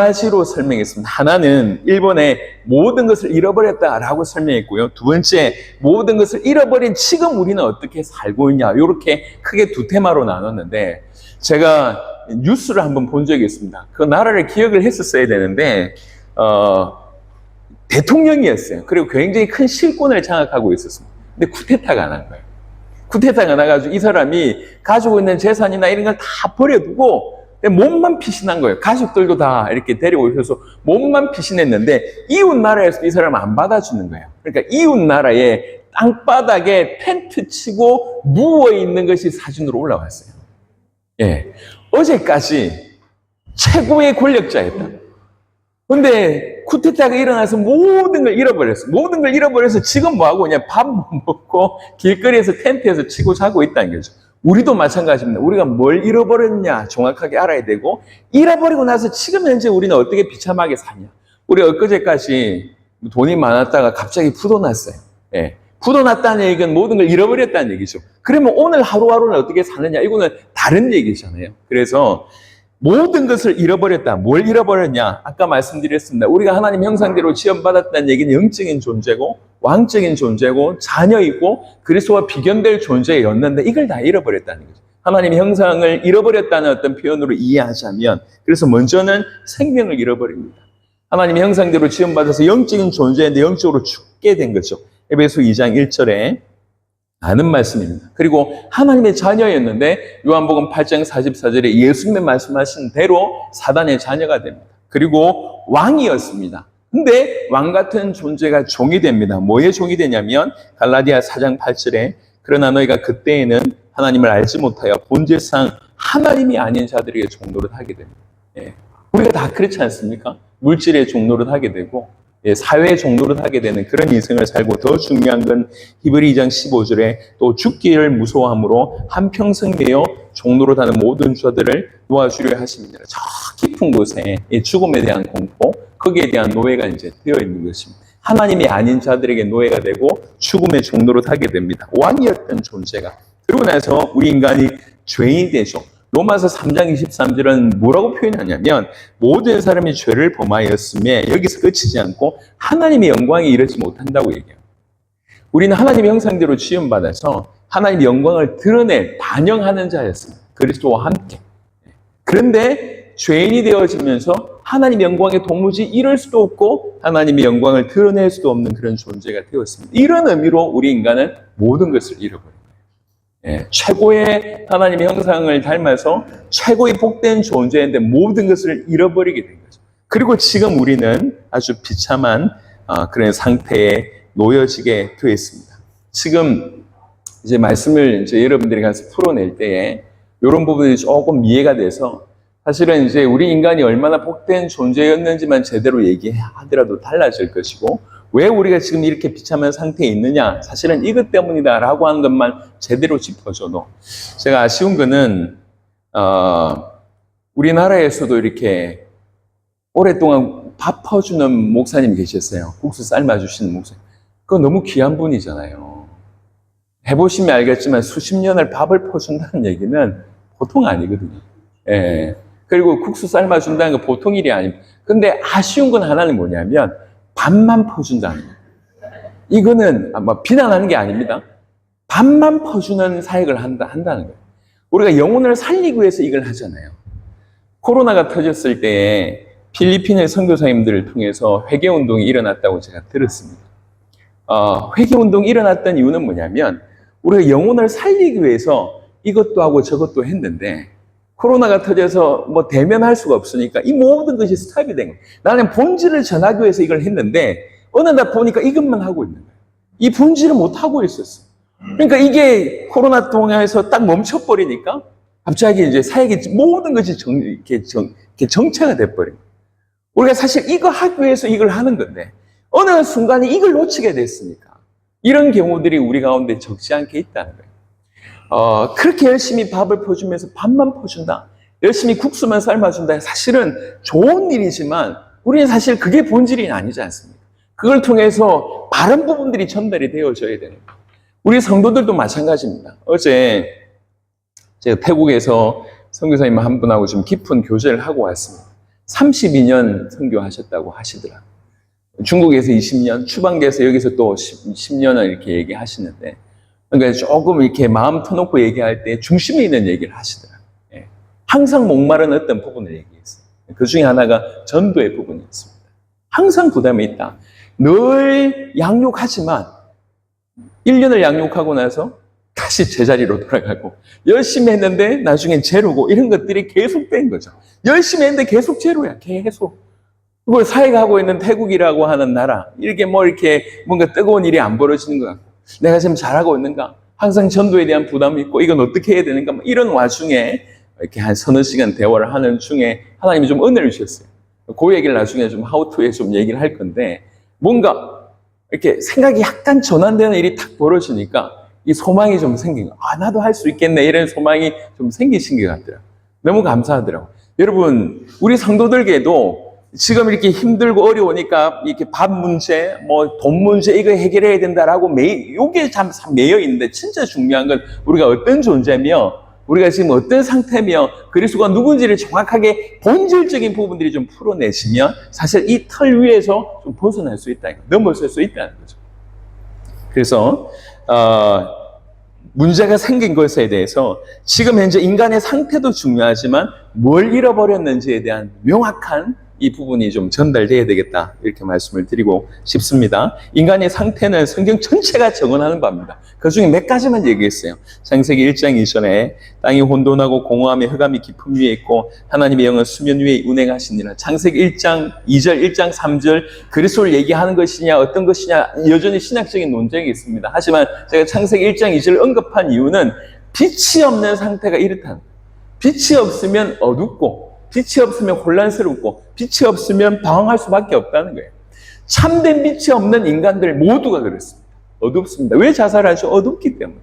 가지로 설명했습니다. 하나는 일본의 모든 것을 잃어버렸다라고 설명했고요. 두 번째, 모든 것을 잃어버린 지금 우리는 어떻게 살고 있냐. 이렇게 크게 두 테마로 나눴는데, 제가 뉴스를 한번 본 적이 있습니다. 그 나라를 기억을 했었어야 되는데, 대통령이었어요. 그리고 굉장히 큰 실권을 장악하고 있었습니다. 근데 쿠데타가 난 거예요. 쿠데타가 나가지고 이 사람이 가지고 있는 재산이나 이런 걸 다 버려두고 몸만 피신한 거예요. 가족들도 다 이렇게 데리고 오셔서 몸만 피신했는데 이웃 나라에서 이 사람을 안 받아주는 거예요. 그러니까 이웃 나라의 땅바닥에 텐트 치고 누워있는 것이 사진으로 올라왔어요. 예. 어제까지 최고의 권력자였다. 근데 쿠데타가 일어나서 모든 걸 잃어버렸어. 모든 걸 잃어버려서 지금 뭐하고 있냐. 밥 못 먹고 길거리에서 텐트에서 치고 자고 있다는 거죠. 우리도 마찬가지입니다. 우리가 뭘 잃어버렸냐 정확하게 알아야 되고, 잃어버리고 나서 지금 현재 우리는 어떻게 비참하게 사냐. 우리 엊그제까지 돈이 많았다가 갑자기 부도났어요. 예. 부도났다는 얘기는 모든 걸 잃어버렸다는 얘기죠. 그러면 오늘 하루하루는 어떻게 사느냐, 이거는 다른 얘기잖아요. 그래서 모든 것을 잃어버렸다. 뭘 잃어버렸냐? 아까 말씀드렸습니다. 우리가 하나님 형상대로 지원받았다는 얘기는 영적인 존재고 왕적인 존재고 자녀이고 그리스도와 비견될 존재였는데 이걸 다 잃어버렸다는 거죠. 하나님의 형상을 잃어버렸다는 어떤 표현으로 이해하자면, 그래서 먼저는 생명을 잃어버립니다. 하나님의 형상대로 지원받아서 영적인 존재인데 영적으로 죽게 된 거죠. 에베소 2장 1절에 아는 말씀입니다. 그리고 하나님의 자녀였는데 요한복음 8장 44절에 예수님의 말씀하신 대로 사단의 자녀가 됩니다. 그리고 왕이었습니다. 근데 왕 같은 존재가 종이 됩니다. 뭐에 종이 되냐면 갈라디아 4장 8절에 그러나 너희가 그때에는 하나님을 알지 못하여 본질상 하나님이 아닌 자들에게 종노릇 하게 됩니다. 예. 우리가 다 그렇지 않습니까? 물질의 종노릇 하게 되고 사회의 종노릇 하게 되는 그런 인생을 살고, 더 중요한 건 히브리 2장 15절에 또 죽기를 무서워함으로 한평생 내어 종노릇 하는 모든 자들을 놓아주려 하십니다. 저 깊은 곳에 죽음에 대한 공포, 거기에 대한 노예가 이제 되어 있는 것입니다. 하나님이 아닌 자들에게 노예가 되고 죽음의 종노릇 하게 됩니다. 왕이었던 존재가. 그러고 나서 우리 인간이 죄인이 되죠. 로마서 3장 23절은 뭐라고 표현하냐면 모든 사람이 죄를 범하였음에 여기서 끝이지 않고 하나님의 영광에 이르지 못한다고 얘기해요. 우리는 하나님의 형상대로 지음받아서 하나님의 영광을 드러낼, 반영하는 자였습니다. 그리스도와 함께. 그런데 죄인이 되어지면서 하나님의 영광에 도무지 이룰 수도 없고 하나님의 영광을 드러낼 수도 없는 그런 존재가 되었습니다. 이런 의미로 우리 인간은 모든 것을 잃어버립니다. 최고의 하나님의 형상을 닮아서 최고의 복된 존재인데 모든 것을 잃어버리게 된 거죠. 그리고 지금 우리는 아주 비참한 그런 상태에 놓여지게 되어 있습니다. 지금 이제 말씀을 이제 여러분들이 가서 풀어낼 때에 이런 부분이 조금 이해가 돼서, 사실은 이제 우리 인간이 얼마나 복된 존재였는지만 제대로 얘기하더라도 달라질 것이고, 왜 우리가 지금 이렇게 비참한 상태에 있느냐, 사실은 이것 때문이다라고 하는 것만 제대로 짚어줘도, 제가 아쉬운 거는 우리나라에서도 이렇게 오랫동안 밥 퍼주는 목사님이 계셨어요. 국수 삶아주시는 목사님. 그거 너무 귀한 분이잖아요. 해보시면 알겠지만 수십 년을 밥을 퍼준다는 얘기는 보통 아니거든요. 예. 그리고 국수 삶아준다는 거 보통 일이 아닙니다. 근데 아쉬운 건 하나는 뭐냐면 밥만 퍼준다는 거예요. 이거는 비난하는 게 아닙니다. 밥만 퍼주는 사역을 한다는 거예요. 우리가 영혼을 살리기 위해서 이걸 하잖아요. 코로나가 터졌을 때 필리핀의 선교사님들을 통해서 회개운동이 일어났다고 제가 들었습니다. 회개운동이 일어났던 이유는 뭐냐면 우리가 영혼을 살리기 위해서 이것도 하고 저것도 했는데 코로나가 터져서 대면할 수가 없으니까 이 모든 것이 스탑이 된 거예요. 나는 본질을 전하기 위해서 이걸 했는데 어느 날 보니까 이것만 하고 있는 거예요. 이 본질을 못 하고 있었어. 그러니까 이게 코로나 통해서 딱 멈춰버리니까 갑자기 이제 사역의 모든 것이 정체가 돼버린 거예요. 우리가 사실 이거 하기 위해서 이걸 하는 건데 어느 순간에 이걸 놓치게 됐으니까 이런 경우들이 우리 가운데 적지 않게 있다는 거예요. 그렇게 열심히 밥을 퍼주면서 밥만 퍼준다, 열심히 국수만 삶아준다, 사실은 좋은 일이지만 우리는 사실 그게 본질이 아니지 않습니까? 그걸 통해서 바른 부분들이 전달이 되어져야 되는 거예요. 우리 성도들도 마찬가지입니다. 어제 제가 태국에서 선교사님 한 분하고 좀 깊은 교제를 하고 왔습니다. 32년 선교하셨다고 하시더라. 중국에서 20년, 추방돼서 여기서 또 10년을 이렇게 얘기하시는데, 그러니까 조금 이렇게 마음 터놓고 얘기할 때 중심에 있는 얘기를 하시더라. 예. 항상 목마른 어떤 부분을 얘기했어요. 그 중에 하나가 전도의 부분이었습니다. 항상 부담이 있다. 늘 양육하지만 1년을 양육하고 나서 다시 제자리로 돌아가고, 열심히 했는데 나중엔 제로고, 이런 것들이 계속된 거죠. 열심히 했는데 계속 제로야. 계속. 그걸 사회가하고 있는 태국이라고 하는 나라, 이렇게 이렇게 뭔가 뜨거운 일이 안 벌어지는 것 같고, 내가 지금 잘하고 있는가? 항상 전도에 대한 부담이 있고, 이건 어떻게 해야 되는가? 이런 와중에 이렇게 한 서너 시간 대화를 하는 중에 하나님이 좀 은혜를 주셨어요. 그 얘기를 나중에 좀 하우투에 좀 얘기를 할 건데, 뭔가 이렇게 생각이 약간 전환되는 일이 탁 벌어지니까 이 소망이 좀 생긴 거. 아, 나도 할 수 있겠네. 이런 소망이 좀 생기신 것 같더라고요. 너무 감사하더라고요. 여러분, 우리 성도들에게도 지금 이렇게 힘들고 어려우니까 이렇게 밥 문제, 돈 문제 이거 해결해야 된다라고 이게 참 매여 있는데, 진짜 중요한 건 우리가 어떤 존재며 우리가 지금 어떤 상태며 그리스도가 누군지를 정확하게 본질적인 부분들이 좀 풀어내시면 사실 이 틀 위에서 좀 벗어날 수 있다, 넘어설 수 있다는 거죠. 그래서 문제가 생긴 것에 대해서 지금 현재 인간의 상태도 중요하지만 뭘 잃어버렸는지에 대한 명확한 이 부분이 좀 전달돼야 되겠다, 이렇게 말씀을 드리고 싶습니다. 인간의 상태는 성경 전체가 증언하는 바입니다. 그 중에 몇 가지만 얘기했어요. 창세기 1장 2절에 땅이 혼돈하고 공허함에 흑암이 깊음 위에 있고 하나님의 영은 수면 위에 운행하시니라. 창세기 1장 2절, 1장 3절 그리스도를 얘기하는 것이냐 어떤 것이냐 여전히 신학적인 논쟁이 있습니다. 하지만 제가 창세기 1장 2절을 언급한 이유는 빛이 없는 상태가 이렇다는 거예요. 빛이 없으면 어둡고, 빛이 없으면 혼란스럽고, 빛이 없으면 방황할 수밖에 없다는 거예요. 참된 빛이 없는 인간들 모두가 그렇습니다. 어둡습니다. 왜 자살하죠? 어둡기 때문에.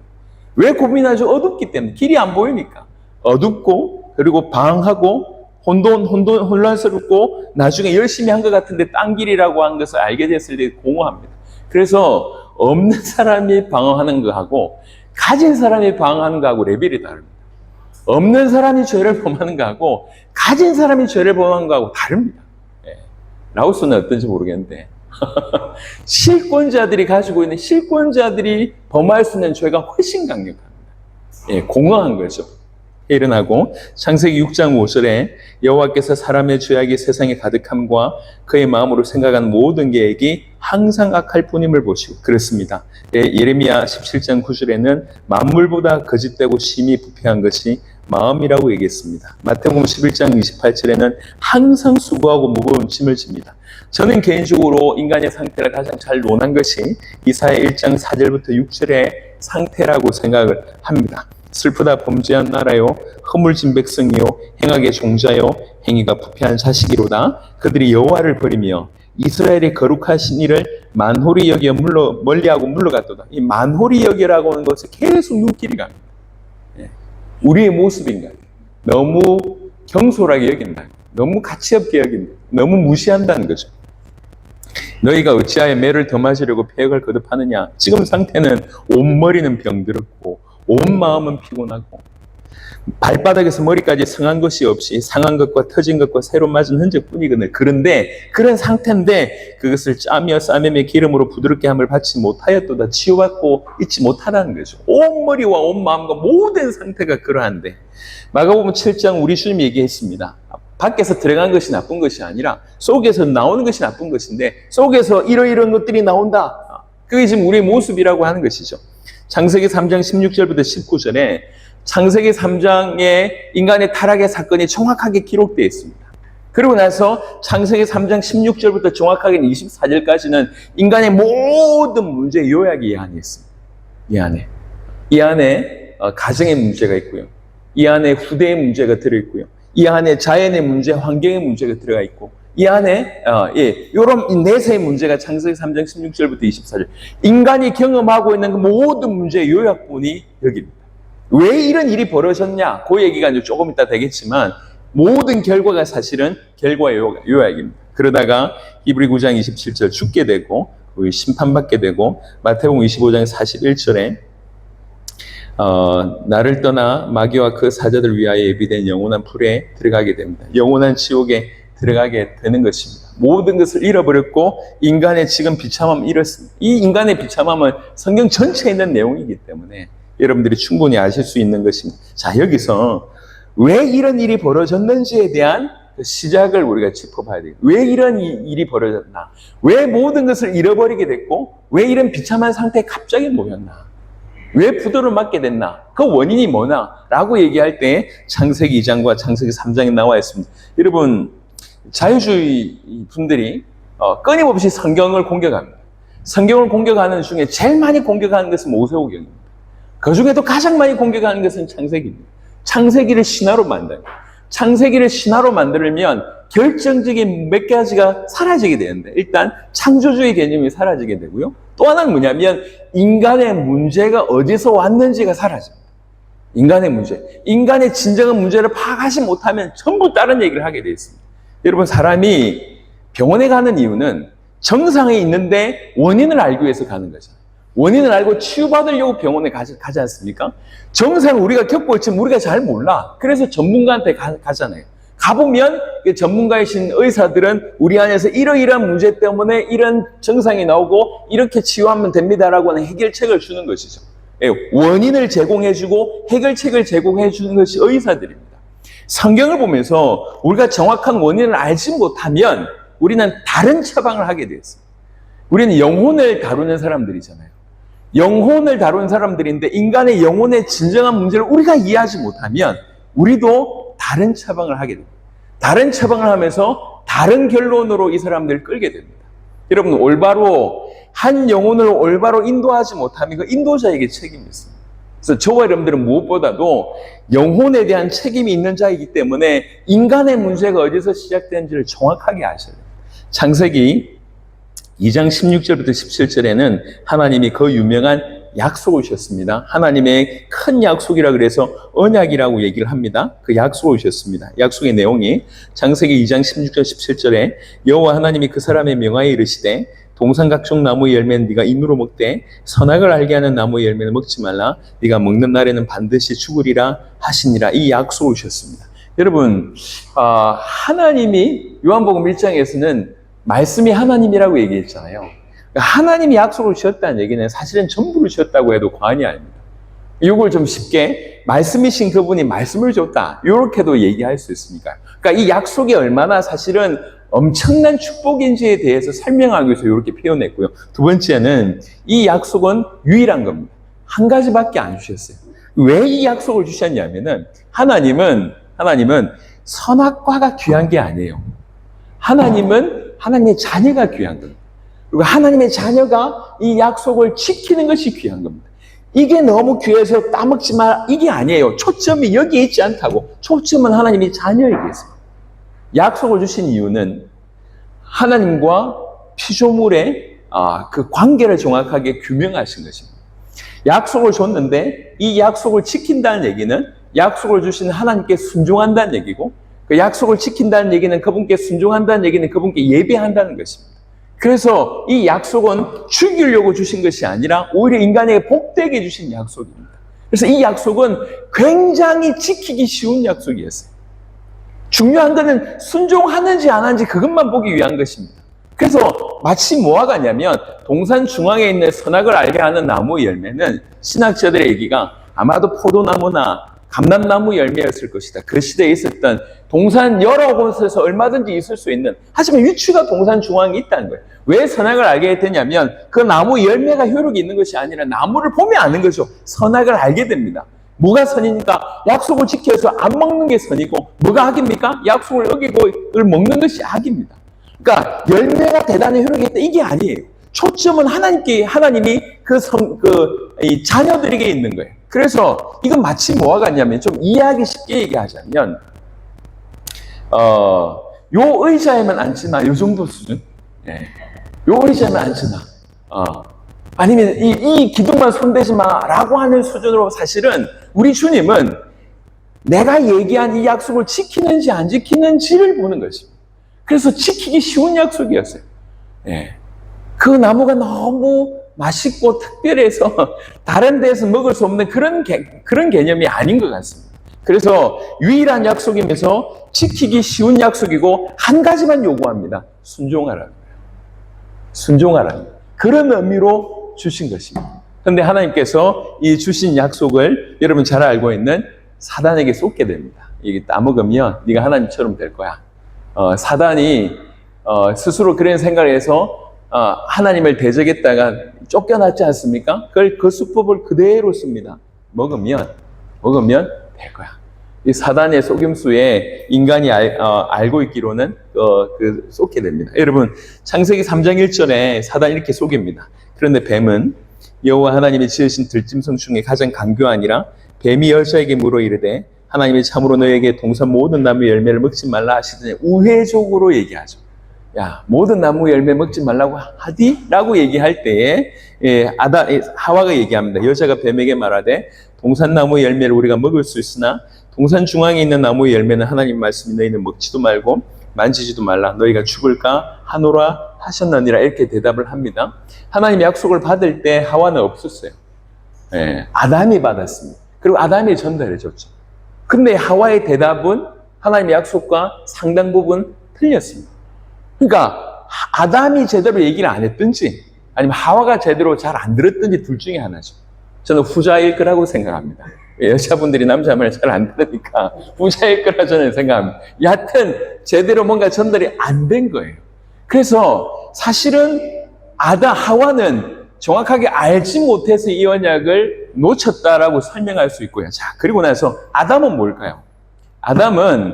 왜 고민하죠? 어둡기 때문에. 길이 안 보이니까. 어둡고, 그리고 방황하고, 혼란스럽고, 나중에 열심히 한 것 같은데 딴 길이라고 하는 것을 알게 됐을 때 공허합니다. 그래서 없는 사람이 방황하는 거하고 가진 사람이 방황하는 거하고 레벨이 다릅니다. 없는 사람이 죄를 범하는 거하고 가진 사람이 죄를 범하는 거하고 다릅니다. 예. 라오스는 어떤지 모르겠는데 실권자들이 가지고 있는, 실권자들이 범할 수 있는 죄가 훨씬 강력합니다. 예, 공허한 거죠. 일어나고 창세기 6장 5절에 여호와께서 사람의 죄악이 세상에 가득함과 그의 마음으로 생각하는 모든 계획이 항상 악할 뿐임을 보시고 그렇습니다. 예레미야 17장 9절에는 만물보다 거짓되고 심히 부패한 것이 마음이라고 얘기했습니다. 마태복음 11장 28절에는 항상 수고하고 무거운 짐을 집니다. 저는 개인적으로 인간의 상태를 가장 잘 논한 것이 이사야 1장 4절부터 6절의 상태라고 생각을 합니다. 슬프다 범죄한 나라요, 허물진 백성이요, 행악의 종자요, 행위가 부패한 자식이로다. 그들이 여호와를 버리며 이스라엘의 거룩하신 이를 만홀히 여겨 멀리하고 물러갔도다. 이 만홀히 여겨라고 하는 것을 계속 눈길이 갑니다. 우리의 모습인가? 너무 경솔하게 여긴다. 너무 가치없게 여긴다. 너무 무시한다는 거죠. 너희가 어찌하여 매를 더 맞으려고 폐역을 거듭하느냐? 지금 상태는 온 머리는 병들었고 온 마음은 피곤하고 발바닥에서 머리까지 상한 것이 없이 상한 것과 터진 것과 새로 맞은 흔적뿐이거든요. 그런데 그런 상태인데 그것을 짜며 싸매며 기름으로 부드럽게 함을 받지 못하였도다. 치유받고 있지 못하다는 거죠. 온 머리와 온 마음과 모든 상태가 그러한데, 마가복음 7장 우리 주님이 얘기했습니다. 밖에서 들어간 것이 나쁜 것이 아니라 속에서 나오는 것이 나쁜 것인데, 속에서 이러이러한 것들이 나온다. 그게 지금 우리의 모습이라고 하는 것이죠. 창세기 3장 16절부터 19절에 창세기 3장에 인간의 타락의 사건이 정확하게 기록되어 있습니다. 그리고 나서 창세기 3장 16절부터 정확하게 24절까지는 인간의 모든 문제의 요약이 이 안에 있습니다. 이 안에 가정의 문제가 있고요. 이 안에 후대의 문제가 들어있고요. 이 안에 자연의 문제, 환경의 문제가 들어가 있고, 이 안에 이런 내세의 문제가 창세기 3장 16절부터 24절 인간이 경험하고 있는 그 모든 문제의 요약본이 여기입니다. 왜 이런 일이 벌어졌냐? 그 얘기가 이제 조금 이따 되겠지만 모든 결과가 사실은 결과의 요약입니다. 그러다가 히브리 9장 27절 죽게 되고 심판받게 되고 마태복음 25장 41절에 나를 떠나 마귀와 그 사자들 위하여 예비된 영원한 불에 들어가게 됩니다. 영원한 지옥에 들어가게 되는 것입니다. 모든 것을 잃어버렸고 인간의 지금 비참함을 잃었습니다. 이 인간의 비참함은 성경 전체에 있는 내용이기 때문에 여러분들이 충분히 아실 수 있는 것입니다. 자, 여기서 왜 이런 일이 벌어졌는지에 대한 그 시작을 우리가 짚어봐야 돼요. 왜 이런 일이 벌어졌나? 왜 모든 것을 잃어버리게 됐고 왜 이런 비참한 상태에 갑자기 모였나? 왜 부도를 맞게 됐나? 그 원인이 뭐나? 라고 얘기할 때 창세기 2장과 창세기 3장에 나와 있습니다. 여러분, 자유주의 분들이 끊임없이 성경을 공격합니다. 성경을 공격하는 중에 제일 많이 공격하는 것은 모세오경입니다. 그 중에도 가장 많이 공격하는 것은 창세기입니다. 창세기를 신화로 만들어요. 창세기를 신화로 만들면 결정적인 몇 가지가 사라지게 되는데, 일단 창조주의 개념이 사라지게 되고요. 또 하나는 뭐냐면 인간의 문제가 어디서 왔는지가 사라집니다. 인간의 문제. 인간의 진정한 문제를 파악하지 못하면 전부 다른 얘기를 하게 되어 있습니다. 여러분, 사람이 병원에 가는 이유는 정상에 있는데 원인을 알기 위해서 가는 거죠. 원인을 알고 치유받으려고 병원에 가지 않습니까? 정상을 우리가 겪고 있지만 우리가 잘 몰라. 그래서 전문가한테 가잖아요. 가보면 전문가이신 의사들은 우리 안에서 이러이러한 문제 때문에 이런 증상이 나오고 이렇게 치유하면 됩니다라고 하는 해결책을 주는 것이죠. 원인을 제공해주고 해결책을 제공해주는 것이 의사들입니다. 성경을 보면서 우리가 정확한 원인을 알지 못하면 우리는 다른 처방을 하게 되었습니다. 우리는 영혼을 다루는 사람들이잖아요. 영혼을 다루는 사람들인데 인간의 영혼의 진정한 문제를 우리가 이해하지 못하면 우리도 다른 처방을 하게 됩니다. 다른 처방을 하면서 다른 결론으로 이 사람들을 끌게 됩니다. 여러분, 한 영혼을 올바로 인도하지 못하면 그 인도자에게 책임이 있습니다. 그래서 저와 여러분들은 무엇보다도 영혼에 대한 책임이 있는 자이기 때문에 인간의 문제가 어디서 시작되는지를 정확하게 아셔야 돼요. 창세기 2장 16절부터 17절에는 하나님이 그 유명한 약속을 주셨습니다. 하나님의 큰 약속이라 그래서 언약이라고 얘기를 합니다. 그 약속을 주셨습니다. 약속의 내용이 창세기 2장 16절 17절에 여호와 하나님이 그 사람의 명하여 이르시되 동산 각종 나무의 열매는 네가 인으로 먹되 선악을 알게 하는 나무의 열매는 먹지 말라. 네가 먹는 날에는 반드시 죽으리라 하시니라. 이 약속을 주셨습니다. 여러분, 하나님이 요한복음 1장에서는 말씀이 하나님이라고 얘기했잖아요. 하나님이 약속을 주셨다는 얘기는 사실은 전부를 주셨다고 해도 과언이 아닙니다. 이걸 좀 쉽게 말씀이신 그분이 말씀을 줬다, 이렇게도 얘기할 수 있으니까요. 그러니까 이 약속이 얼마나 사실은 엄청난 축복인지에 대해서 설명하기 위해서 이렇게 표현했고요. 두 번째는 이 약속은 유일한 겁니다. 한 가지밖에 안 주셨어요. 왜 이 약속을 주셨냐면은 하나님은 선악과가 귀한 게 아니에요. 하나님은 하나님의 자녀가 귀한 겁니다. 그리고 하나님의 자녀가 이 약속을 지키는 것이 귀한 겁니다. 이게 너무 귀해서 따먹지 마, 이게 아니에요. 초점이 여기에 있지 않다고. 초점은 하나님의 자녀에게 있습니다. 약속을 주신 이유는 하나님과 피조물의 그 관계를 정확하게 규명하신 것입니다. 약속을 줬는데 이 약속을 지킨다는 얘기는 약속을 주신 하나님께 순종한다는 얘기고, 그 약속을 지킨다는 얘기는 그분께 순종한다는 얘기는 그분께 예배한다는 것입니다. 그래서 이 약속은 죽이려고 주신 것이 아니라 오히려 인간에게 복되게 주신 약속입니다. 그래서 이 약속은 굉장히 지키기 쉬운 약속이었어요. 중요한 것은 순종하는지 안 하는지 그것만 보기 위한 것입니다. 그래서 마치 뭐가 같냐면 동산 중앙에 있는 선악을 알게 하는 나무의 열매는 신학자들의 얘기가 아마도 포도나무나 감람나무 열매였을 것이다. 그 시대에 있었던 동산 여러 곳에서 얼마든지 있을 수 있는, 하지만 위치가 동산 중앙에 있다는 거예요. 왜 선악을 알게 됐냐면 그 나무 열매가 효력이 있는 것이 아니라 나무를 보면 아는 거죠. 선악을 알게 됩니다. 뭐가 선이니까 약속을 지켜서 안 먹는 게 선이고, 뭐가 악입니까? 약속을 어기고 이걸 먹는 것이 악입니다. 그러니까 열매가 대단히 효력이 있다, 이게 아니에요. 초점은 하나님이 이 자녀들에게 있는 거예요. 그래서 이건 마치 뭐와 같냐면, 좀 이해하기 쉽게 얘기하자면, 요 의자에만 앉지마, 요 정도 수준. 예. 요 의자에만 앉지마. 아니면 이 기둥만 손대지 마라고 하는 수준으로 사실은 우리 주님은 내가 얘기한 이 약속을 지키는지 안 지키는지를 보는 것입니다. 그래서 지키기 쉬운 약속이었어요. 예. 그 나무가 너무 맛있고 특별해서 다른 데서 먹을 수 없는 그런 개념이 아닌 것 같습니다. 그래서 유일한 약속이면서 지키기 쉬운 약속이고 한 가지만 요구합니다. 순종하라는 거예요. 순종하라는 거예요. 그런 의미로 주신 것입니다. 그런데 하나님께서 이 주신 약속을 여러분 잘 알고 있는 사단에게 쏟게 됩니다. 이게 따먹으면 네가 하나님처럼 될 거야. 사단이 스스로 그런 생각을 해서 하나님을 대적했다가 쫓겨났지 않습니까? 그 수법을 그대로 씁니다. 먹으면 될 거야. 이 사단의 속임수에 인간이 알고 있기로는 쏟게 됩니다. 여러분 창세기 3장 1절에 사단이 이렇게 속입니다. 그런데 뱀은 여호와 하나님이 지으신 들짐승 중에 가장 강교하니라. 뱀이 여자에게 물어 이르되 하나님이 참으로 너에게 동산 모든 나무 열매를 먹지 말라 하시더니 우회적으로 얘기하죠. 야, 모든 나무 열매 먹지 말라고 하디? 라고 얘기할 때에 하와가 얘기합니다. 여자가 뱀에게 말하되 동산나무 열매를 우리가 먹을 수 있으나 동산 중앙에 있는 나무의 열매는 하나님 말씀이 너희는 먹지도 말고 만지지도 말라. 너희가 죽을까 하노라 하셨느니라. 이렇게 대답을 합니다. 하나님의 약속을 받을 때 하와는 없었어요. 아담이 받았습니다. 그리고 아담이 전달해 줬죠. 근데 하와의 대답은 하나님의 약속과 상당 부분 틀렸습니다. 그러니까 아담이 제대로 얘기를 안 했든지 아니면 하와가 제대로 잘 안 들었든지 둘 중에 하나죠. 저는 후자일 거라고 생각합니다. 여자분들이 남자 말을 잘 안 들으니까 후자일 거라 저는 생각합니다. 여하튼 제대로 뭔가 전달이 안 된 거예요. 그래서 사실은 하와는 정확하게 알지 못해서 이 언약을 놓쳤다라고 설명할 수 있고요. 자, 그리고 나서 아담은 뭘까요? 아담은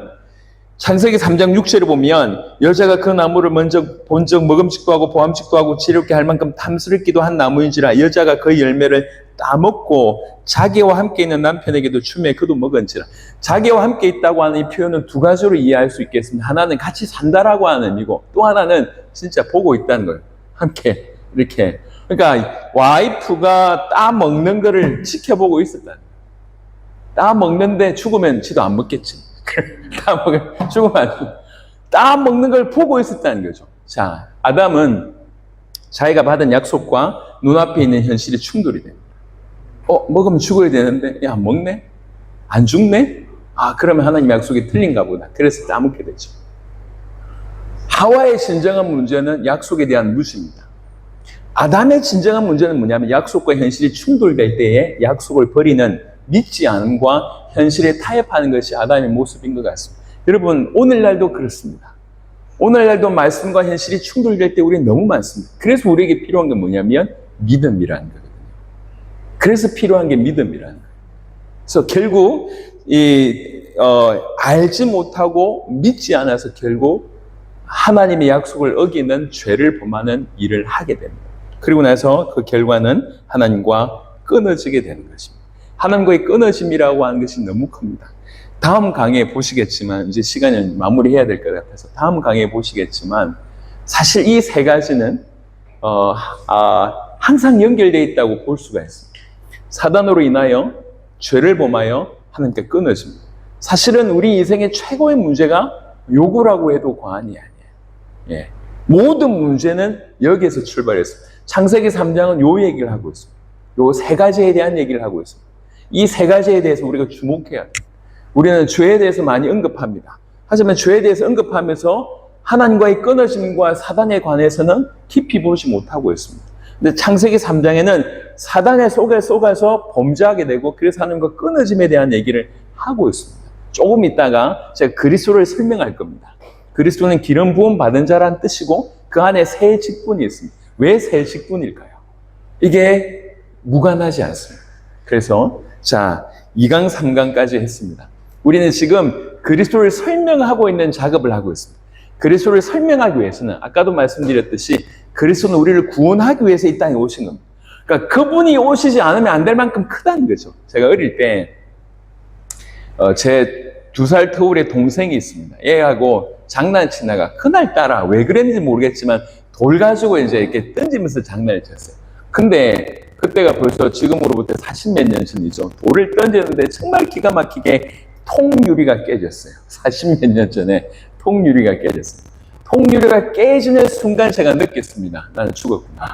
창세기 3장 6절을 보면 여자가 그 나무를 먼저 본적 먹음직도 하고 보암직도 하고 지혜롭게 할 만큼 탐스럽기도 한 나무인지라 여자가 그 열매를 따먹고 자기와 함께 있는 남편에게도 주매 그도 먹은지라. 자기와 함께 있다고 하는 이 표현은 두 가지로 이해할 수 있겠습니다. 하나는 같이 산다라고 하는 의미고 또 하나는 진짜 보고 있다는 거예요. 함께 이렇게. 그러니까 와이프가 따먹는 거를 지켜보고 있었다는 거예요. 따먹는데 죽으면 지도 안 먹겠지. 따먹는 걸 보고 있었다는 거죠. 자, 아담은 자기가 받은 약속과 눈앞에 있는 현실이 충돌이 됩니다. 먹으면 죽어야 되는데, 야, 먹네? 안 죽네? 그러면 하나님의 약속이 틀린가 보다. 그래서 따먹게 되죠. 하와의 진정한 문제는 약속에 대한 무시입니다. 아담의 진정한 문제는 뭐냐면 약속과 현실이 충돌될 때에 약속을 버리는 믿지 않음과 현실에 타협하는 것이 아담의 모습인 것 같습니다. 여러분, 오늘날도 그렇습니다. 오늘날도 말씀과 현실이 충돌될 때 우리는 너무 많습니다. 그래서 우리에게 필요한 게 뭐냐면 믿음이라는 거거든요. 그래서 필요한 게 믿음이라는 거예요. 그래서 결국 알지 못하고 믿지 않아서 결국 하나님의 약속을 어기는 죄를 범하는 일을 하게 됩니다. 그리고 나서 그 결과는 하나님과 끊어지게 되는 것입니다. 하나님과의 끊어짐이라고 하는 것이 너무 큽니다. 다음 강의에 보시겠지만 이제 시간을 마무리해야 될 것 같아서 다음 강의에 보시겠지만 사실 이 세 가지는 항상 연결되어 있다고 볼 수가 있습니다. 사단으로 인하여 죄를 범하여 하나님께 끊어집니다. 사실은 우리 인생의 최고의 문제가 요구라고 해도 과언이 아니에요. 모든 문제는 여기에서 출발했습니다. 창세기 3장은 요 얘기를 하고 있습니다. 요 세 가지에 대한 얘기를 하고 있습니다. 이 세 가지에 대해서 우리가 주목해야 돼요. 우리는 죄에 대해서 많이 언급합니다. 하지만 죄에 대해서 언급하면서 하나님과의 끊어짐과 사단에 관해서는 깊이 보지 못하고 있습니다. 근데 창세기 3장에는 사단의 속에 속아서 범죄하게 되고 그래서 하나님과 끊어짐에 대한 얘기를 하고 있습니다. 조금 있다가 제가 그리스도를 설명할 겁니다. 그리스도는 기름 부음 받은 자란 뜻이고 그 안에 새 직분이 있습니다. 왜 새 직분일까요? 이게 무관하지 않습니다. 그래서 자 2강 3강까지 했습니다. 우리는 지금 그리스도를 설명하고 있는 작업을 하고 있습니다. 그리스도를 설명하기 위해서는 아까도 말씀드렸듯이 그리스도는 우리를 구원하기 위해서 이 땅에 오신 겁니다. 그러니까 그분이 오시지 않으면 안 될 만큼 크다는 거죠. 제가 어릴 때 제 2살 터울의 동생이 있습니다. 얘하고 장난치다가 그날따라 왜 그랬는지 모르겠지만 돌 가지고 이제 이렇게 던지면서 장난을 쳤어요. 근데 그때가 벌써 지금으로부터 40몇 년 전이죠. 돌을 던졌는데 정말 기가 막히게 통유리가 깨졌어요. 40몇 년 전에 통유리가 깨졌어요. 통유리가 깨지는 순간 제가 느꼈습니다. 나는 죽었구나.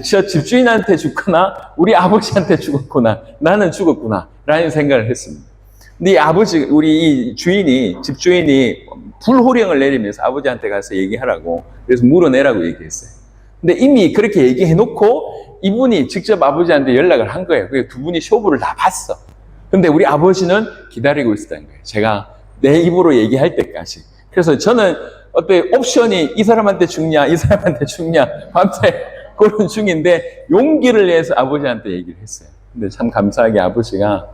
저 집주인한테 죽거나 우리 아버지한테 죽었구나. 나는 죽었구나. 라는 생각을 했습니다. 근데 이 아버지, 우리 이 주인이, 집주인이 불호령을 내리면서 아버지한테 가서 얘기하라고, 그래서 물어내라고 얘기했어요. 근데 이미 그렇게 얘기해놓고 이분이 직접 아버지한테 연락을 한 거예요. 그래서 두 분이 쇼부를 다 봤어. 근데 우리 아버지는 기다리고 있었다는 거예요. 제가 내 입으로 얘기할 때까지. 그래서 저는 어때 옵션이 이 사람한테 죽냐, 이 사람한테 죽냐, 밤새 그런 중인데 용기를 내서 아버지한테 얘기를 했어요. 근데 참 감사하게 아버지가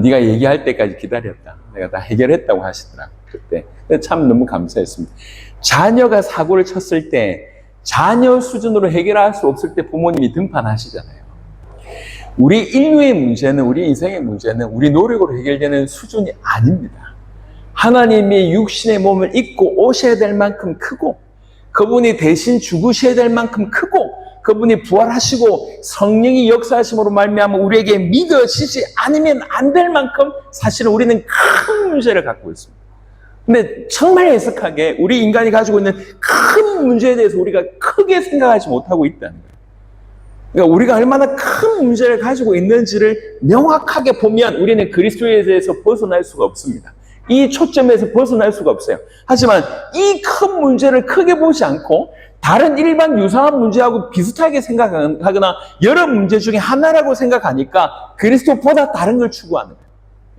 네가 얘기할 때까지 기다렸다. 내가 다 해결했다고 하시더라고요. 그때. 참 너무 감사했습니다. 자녀가 사고를 쳤을 때 자녀 수준으로 해결할 수 없을 때 부모님이 등판하시잖아요. 우리 인류의 문제는, 우리 인생의 문제는 우리 노력으로 해결되는 수준이 아닙니다. 하나님이 육신의 몸을 입고 오셔야 될 만큼 크고, 그분이 대신 죽으셔야 될 만큼 크고, 그분이 부활하시고 성령이 역사하심으로 말미암아 우리에게 믿어지지 않으면 안 될 만큼 사실은 우리는 큰 문제를 갖고 있습니다. 근데 정말 애석하게 우리 인간이 가지고 있는 큰 문제에 대해서 우리가 크게 생각하지 못하고 있다는 거예요. 그러니까 우리가 얼마나 큰 문제를 가지고 있는지를 명확하게 보면 우리는 그리스도에 대해서 벗어날 수가 없습니다. 이 초점에서 벗어날 수가 없어요. 하지만 이 큰 문제를 크게 보지 않고 다른 일반 유사한 문제하고 비슷하게 생각하거나 여러 문제 중에 하나라고 생각하니까 그리스도보다 다른 걸 추구하는 거예요.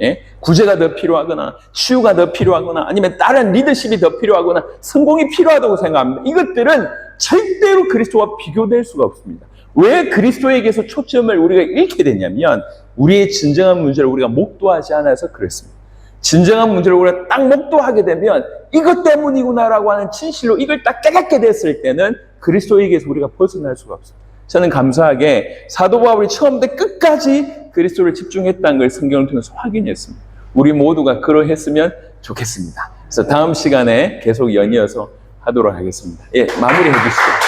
예? 구제가 더 필요하거나 치유가 더 필요하거나 아니면 다른 리더십이 더 필요하거나 성공이 필요하다고 생각합니다. 이것들은 절대로 그리스도와 비교될 수가 없습니다. 왜 그리스도에게서 초점을 우리가 잃게 되냐면 우리의 진정한 문제를 우리가 목도하지 않아서 그렇습니다. 진정한 문제를 우리가 딱 목도하게 되면 이것 때문이구나라고 하는 진실로 이걸 딱 깨닫게 됐을 때는 그리스도에게서 우리가 벗어날 수가 없습니다. 저는 감사하게 사도 바울이 처음부터 끝까지 그리스도를 집중했다는 걸 성경을 통해서 확인했습니다. 우리 모두가 그러했으면 좋겠습니다. 그래서 다음 시간에 계속 연이어서 하도록 하겠습니다. 예, 마무리해 주시죠.